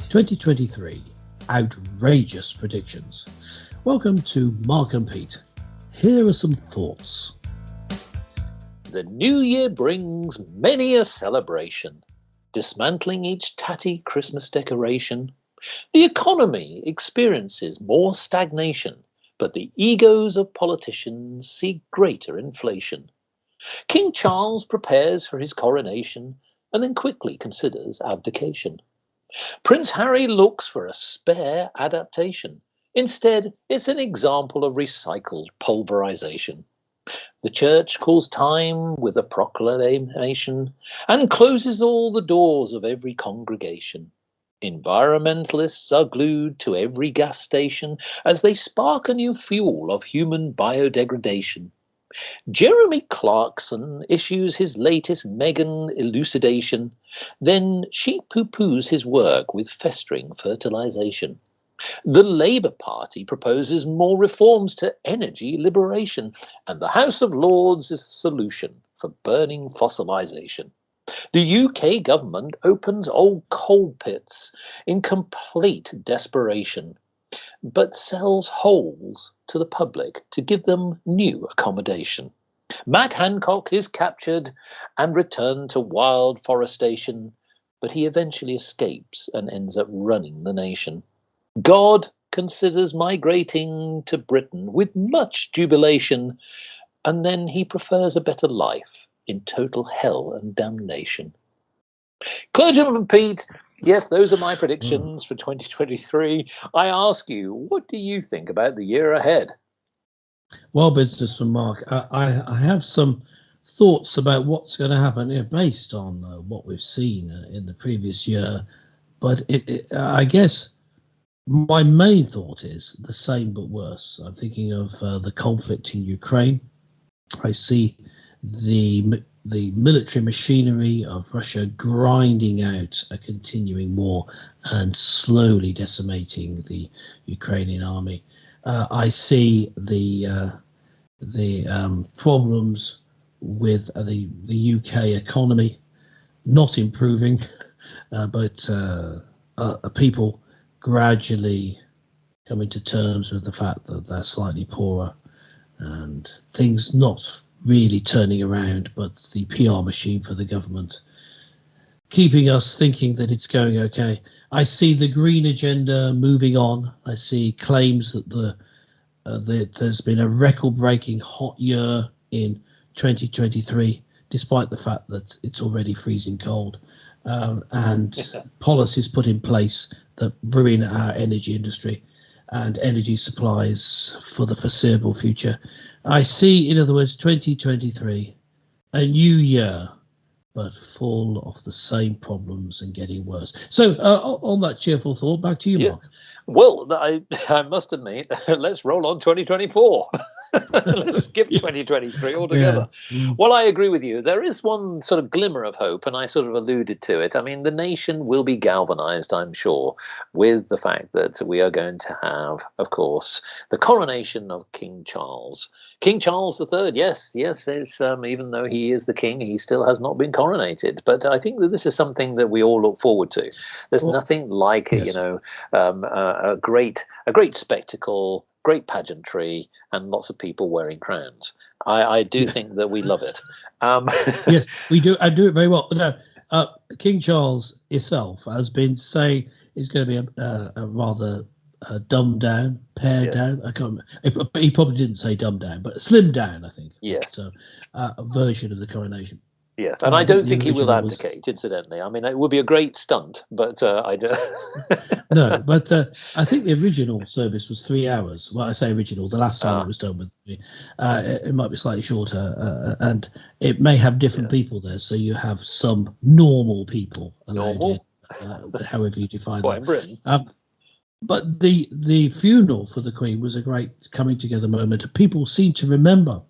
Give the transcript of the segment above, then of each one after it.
2023 Outrageous Predictions. Welcome to Mark and Pete. Here are some thoughts. The new year brings many a celebration, dismantling each tatty Christmas decoration. The economy experiences more stagnation, but the egos of politicians see greater inflation. King Charles prepares for his coronation and then quickly considers abdication. Prince Harry looks for a spare adaptation. Instead, it's an example of recycled pulverization. The church calls time with a proclamation and closes all the doors of every congregation. Environmentalists are glued to every gas station as they spark a new fuel of human biodegradation. Jeremy Clarkson issues his latest Meghan elucidation, then she poo-poos his work with festering fertilization. The Labour Party proposes more reforms to energy liberation, and the House of Lords is the solution for burning fossilization. The UK government opens old coal pits in complete desperation, but sells holes to the public to give them new accommodation. Matt Hancock is captured and returned to wild forestation, but he eventually escapes and ends up running the nation. God considers migrating to Britain with much jubilation, and then he prefers a better life in total hell and damnation. Clergyman Pete, yes, those are my predictions for 2023. I ask you, what do you think about the year ahead? Well, businessman Mark, I have some thoughts about what's going to happen based on what we've seen in the previous year. But I guess my main thought is the same but worse. I'm thinking of the conflict in Ukraine. I see the military machinery of Russia grinding out a continuing war and slowly decimating the Ukrainian army. I see the problems with the UK economy not improving, but people gradually coming to terms with the fact that they're slightly poorer and things not really turning around, but the PR machine for the government keeping us thinking that it's going okay. I see the green agenda moving on. I see claims that there's been a record-breaking hot year in 2023, despite the fact that it's already freezing cold, and policies put in place that ruin our energy industry and energy supplies for the foreseeable future. I see, in other words, 2023, a new year, but full of the same problems and getting worse. So on that cheerful thought, back to you, Mark. Well, I must admit, let's roll on 2024. Let's skip 2023 altogether. Yeah. Well, I agree with you. There is one sort of glimmer of hope, and I sort of alluded to it. I mean, the nation will be galvanized, I'm sure, with the fact that we are going to have, of course, the coronation of King Charles. King Charles III, yes, it's, even though he is the king, he still has not been coronated. But I think that this is something that we all look forward to. There's nothing like, yes, a great spectacle, great pageantry, and lots of people wearing crowns. I do think that we love it. Yes, we do. I do it very well. No, King Charles himself has been saying it's going to be a rather dumbed down, pared down. I can't remember. He probably didn't say dumbed down, but slimmed down, I think. Yes. So a version of the coronation. Yes, and I don't think he will abdicate, incidentally. I mean, it would be a great stunt, but I don't. No, but I think the original service was 3 hours. Well, I say original, the last time it was done with me. It might be slightly shorter, and it may have different people there. So you have some normal people. Normal? However you define that. In Britain. But the funeral for the Queen was a great coming together moment. People seem to remember.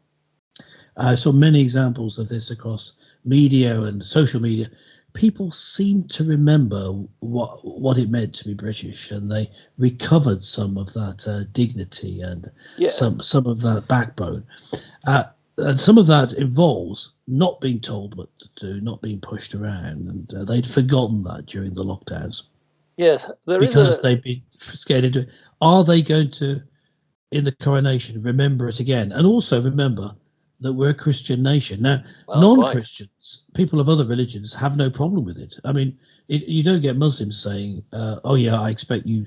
I saw many examples of this across media and social media. People seem to remember what it meant to be British, and they recovered some of that dignity and some of that backbone. And some of that involves not being told what to do, not being pushed around, and they'd forgotten that during the lockdowns. Yes, there is because they've been scared into it. Are they going to, in the coronation, remember it again? And also remember that we're a Christian nation. Now, well, quite. non-Christians, people of other religions, have no problem with it. I mean, you don't get Muslims saying, "Oh yeah, I expect you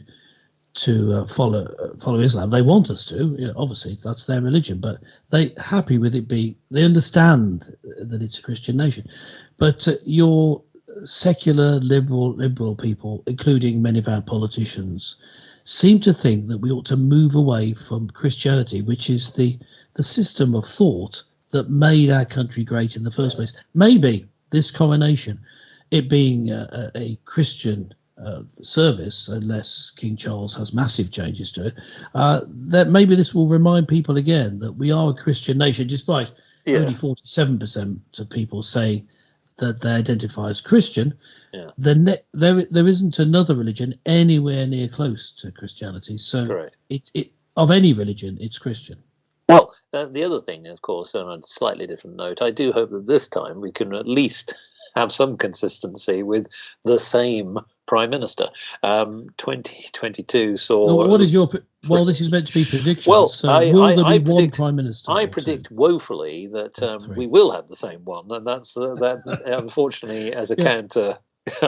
to follow Islam." They want us to. Obviously, that's their religion, but they happy with it being. They understand that it's a Christian nation, but your secular liberal people, including many of our politicians, seem to think that we ought to move away from Christianity, which is the system of thought that made our country great in the first place. Maybe this coronation, it being a Christian service, unless King Charles has massive changes to it, that maybe this will remind people again that we are a Christian nation, despite only 47% of people saying that they identify as Christian. There isn't another religion anywhere near close to Christianity. So it of any religion, it's Christian. Well, the other thing, of course, on a slightly different note, I do hope that this time we can at least have some consistency with the same Prime Minister. 2022 saw... What is your... Well, this is meant to be predictions. Well, so will there be one Prime Minister? I predict woefully that we will have the same one, and that's that. Unfortunately, as a counter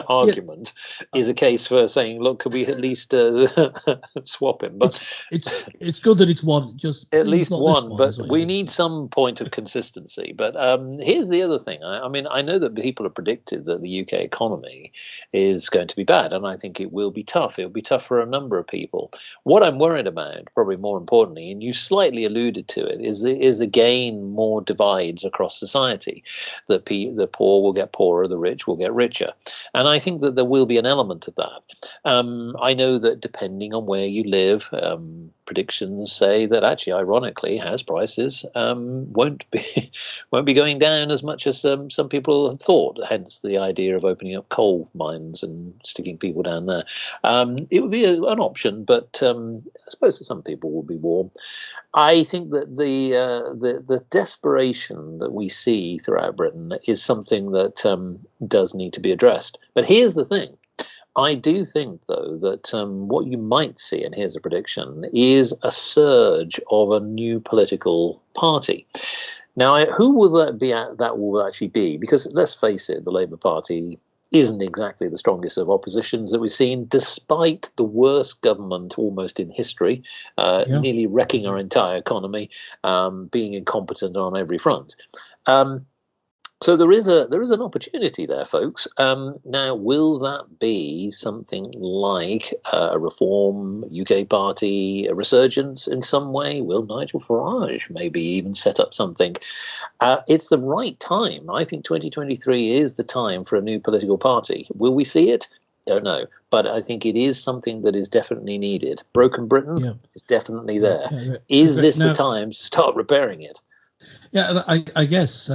argument, is a case for saying, look, could we at least swap him? But it's good that it's one, just at least one, but we need some point of consistency. But here's the other thing. I mean, I know that people have predicted that the UK economy is going to be bad, and I think it will be tough. It will be tough for a number of people. What I'm worried about, probably more importantly, and you slightly alluded to it, is again more divides across society. That the poor will get poorer, the rich will get richer. And I think that there will be an element of that. I know that depending on where you live, predictions say that actually, ironically, house prices won't be going down as much as some people had thought. Hence the idea of opening up coal mines and sticking people down there. It would be an option, but I suppose that some people will be warm. I think that the desperation that we see throughout Britain is something that does need to be addressed. But here's the thing. I do think, though, that what you might see, and here's a prediction, is a surge of a new political party. Now, who will that be? That will actually be, because let's face it, the Labour Party isn't exactly the strongest of oppositions that we've seen, despite the worst government almost in history, nearly wrecking our entire economy, being incompetent on every front. So there is an opportunity there, folks. Now, will that be something like a Reform UK Party, a resurgence in some way? Will Nigel Farage maybe even set up something? It's the right time. I think 2023 is the time for a new political party. Will we see it? Don't know. But I think it is something that is definitely needed. Broken Britain is definitely there. Is this the time to start repairing it? Yeah, and I guess...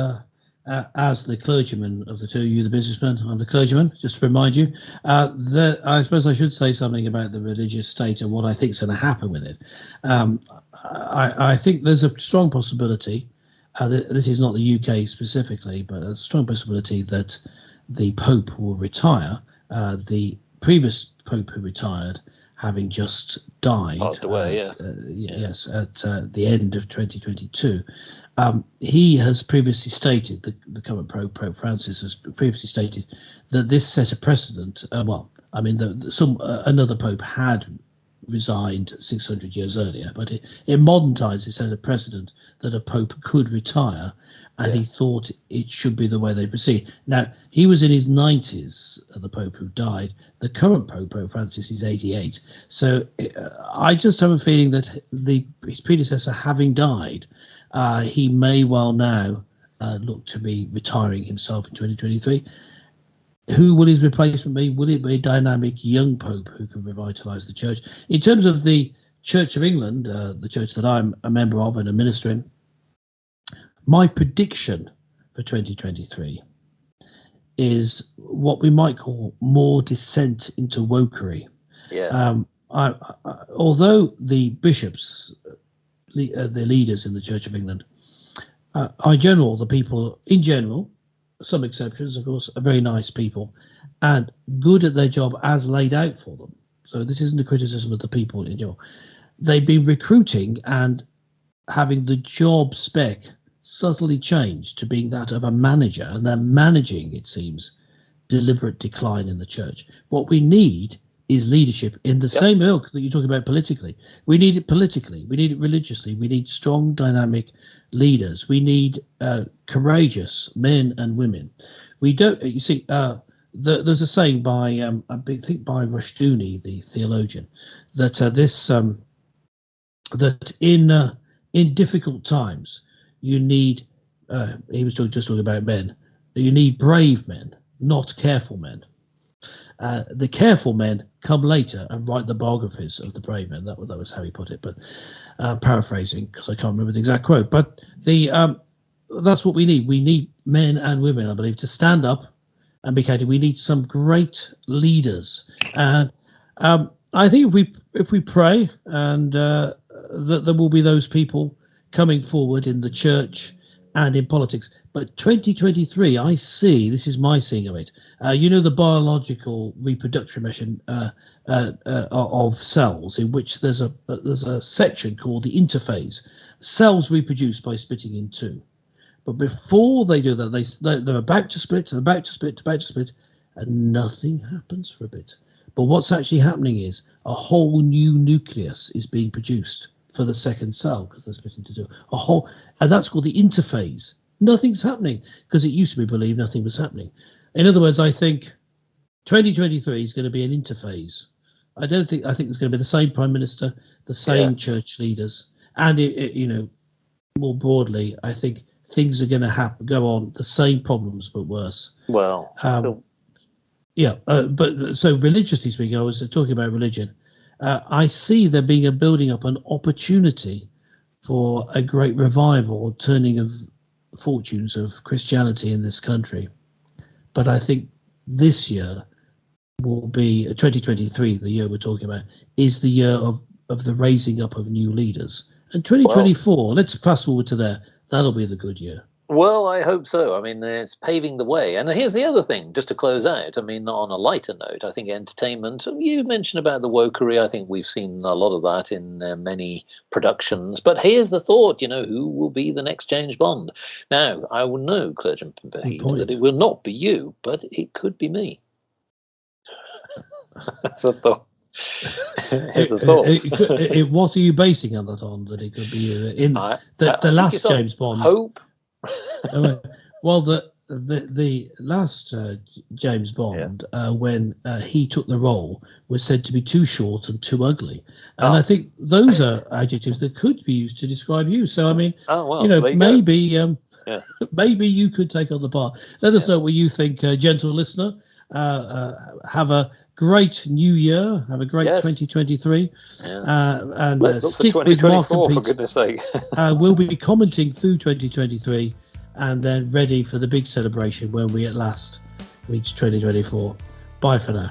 as the clergyman of the two, you the businessman, I'm the clergyman, just to remind you, I suppose I should say something about the religious state and what I think is going to happen with it. I think there's a strong possibility, this is not the UK specifically, but there's a strong possibility that the Pope will retire. The previous Pope who retired, having just died, passed away, yes, at the end of 2022. He has previously stated, the current Pope Francis has previously stated that this set a precedent. Another Pope had resigned 600 years earlier, but in modern times it set a precedent that a Pope could retire, and he thought it should be the way they proceed. Now, he was in his 90s, the Pope who died. The current Pope Francis, is 88. So I just have a feeling that his predecessor, having died, he may well now look to be retiring himself in 2023. Who will his replacement be? Will it be a dynamic young Pope who can revitalise the Church? In terms of the Church of England, the church that I'm a member of and a minister in, my prediction for 2023 is what we might call more descent into wokery. Yes. Although the bishops, the leaders in the Church of England, the people in general, some exceptions, of course, are very nice people and good at their job as laid out for them. So this isn't a criticism of the people in your. They've been recruiting and having the job spec subtly changed to being that of a manager, and they're managing, it seems, deliberate decline in the church. What we need is leadership in the same ilk that you talk about politically. We need it politically. We need it religiously. We need strong, dynamic leaders. We need courageous men and women. We don't. You see, there's a saying by I think by Rushduni, the theologian, that that in difficult times you need. He was just talking about men. You need brave men, not careful men. The careful men come later and write the biographies of the brave men. That was how he put it, but paraphrasing because I can't remember the exact quote. But that's what we need. We need men and women, I believe, to stand up and be counted. We need some great leaders, and I think if we pray, and that there will be those people coming forward in the church and in politics. But 2023, I see, this is my seeing of it, the biological reproduction mission of cells, in which there's a section called the interphase. Cells reproduce by splitting in two. But before they do that, they're about to split, and nothing happens for a bit. But what's actually happening is a whole new nucleus is being produced for the second cell, because they're split into two. And that's called the interphase. Nothing's happening because it used to be believed nothing was happening. In other words, I think 2023 is going to be an interphase. I think there's going to be the same prime minister, the same church leaders, and more broadly, I think things are going to go on the same problems but worse. Well, but so religiously speaking, I was talking about religion. I see there being a building up an opportunity for a great revival, turning of fortunes of Christianity in this country. But I think this year will be 2023, the year we're talking about, is the year of the raising up of new leaders. And 2024, let's fast forward to there, that'll be the good year. Well, I hope so. I mean, it's paving the way. And here's the other thing, just to close out. I mean, on a lighter note, I think entertainment, you mentioned about the wokery. I think we've seen a lot of that in many productions. But here's the thought, who will be the next James Bond? Now, I will know, Clergyman Pahid, that it will not be you, but it could be me. That's a thought. It's a thought. What are you basing that on, that it could be you? In the last James Bond. Hope. Well, the last James Bond, when he took the role, was said to be too short and too ugly, and I think those are adjectives that could be used to describe you. So I mean, maybe maybe you could take on the part. Let us know what you think, gentle listener. Have a great new year. Have a great 2023. And let's look stick for with Mark and Pete. for goodness sake. We'll be commenting through 2023 and then ready for the big celebration when we at last reach 2024. Bye for now.